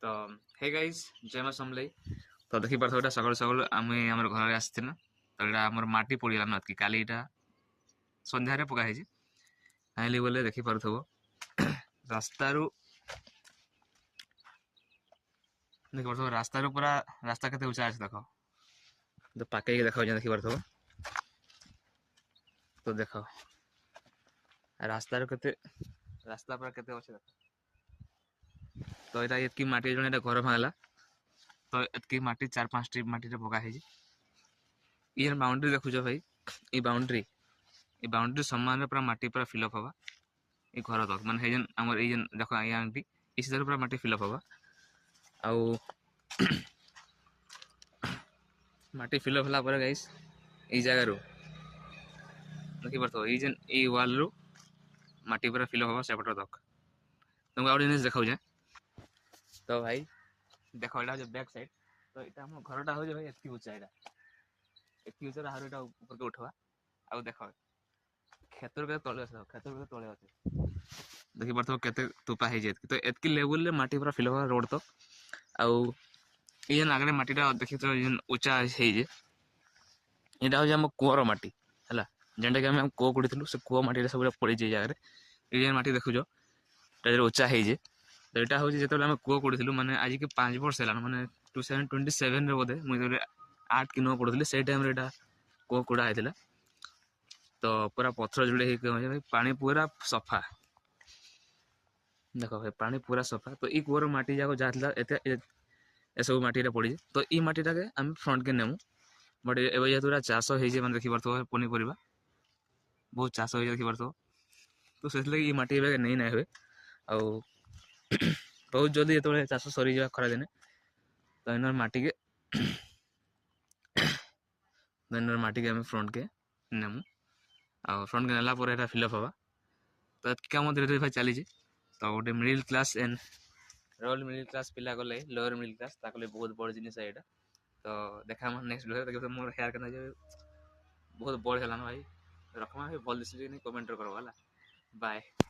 तो hey guys जय मां समलाई। तो देखि पारथो एटा सकाळ सकाळ आमे हमर घर आस्थिना। तो एटा हमर माटी पड़िला न कि काली एटा संध्या रे पका हेजी आइली बोले देखि पारथो रास्ता रु देखि पारथो रास्ता रु पूरा रास्ता केते ऊंचा अछि देखो। तो पाके के देखो जे देखि पारथो। तो देखो रास्ता रु केते रास्ता पर केते अछि देखो। तो एटा एतकी माटी जने एटा घर भांगला। तो एतकी माटी 4-5 ट्रिप माटी रे पका हेजी। ये बाउंड्री देखुछ भाई ई बाउंड्री समान रे पूरा माटी पूरा फिलअप हवा ई घर तक माने हेजन हमर ए जन देखो आया आंटी इस तरह पूरा माटी फिलअप हवा आउ माटी फिलअप होला पर गाइस ई जगह रो देखि परतो ई जन ई वॉल रो माटी पूरा फिलअप हवा सेपट तक तुमको आउट जिनिस देखाउ जे। तो भाई देखो एटा जो बैक साइड तो एटा हम घरटा हो जे भाई एतकी ऊंचा एतकी ऊंचा हारो एटा ऊपर के उठवा आउ देखो खेतर के तळे अछि खेतर के तळे अछि देखि परतो केते तुपा हे जेत तो एतकी लेवल रे माटी पूरा फिलअप हवा रोड तक आउ ई जन आगरे माटीटा देखि तो जन ऊंचा हे जे एटा हो जे हम कुआर माटी हला जेंटा के हम को कुडितलु से कुआ माटी रे सब पड़ी जे जागरे ई जन माटी देखुजो एटा ऊंचा हे जे तो एटा हो जे जेतले हम को कुडितलु माने आज के 5 वर्ष हला माने 2027 रे बोधे मुई 8 कि 9 पढुतली से टाइम रे एटा को कुडा हेतिला। तो पूरा पत्थर जुड़े ही भाई पानी पूरा सफा देखो भाई पानी पूरा सफा। तो ई कुआर माटी जाको जातला एते ए सब माटी रे पड़ी तो ई माटी टाके हम फ्रंट के नेमु बट एबे जेतुरा चाष हे जे माने देखि परतो पनी परिबा बहुत चाष हो देखि परतो तो सेतले ई माटी एबे नै नै हेबे आ बहुत जल्दी जेतले चाष सरी जा खरा दिने तो इनर माटी के इनर माटी के हम फ्रंट के नेमु आ फ्रंट के नेला पर एटा फिलअप हवा तो एतकी काम धीरे धीरे भाई चली जे। तो गोटे middle class and royal middle class पिला गले लोअर मिडिल क्लास ताकले बहुत बड़ जिनिस है एटा। तो देखा हम नेक्स्ट वीडियो देखो मोर हेयर केना जे बहुत बड़ हला न भाई रखमा भाई भल दिसली कमेंट करो वाला बाय।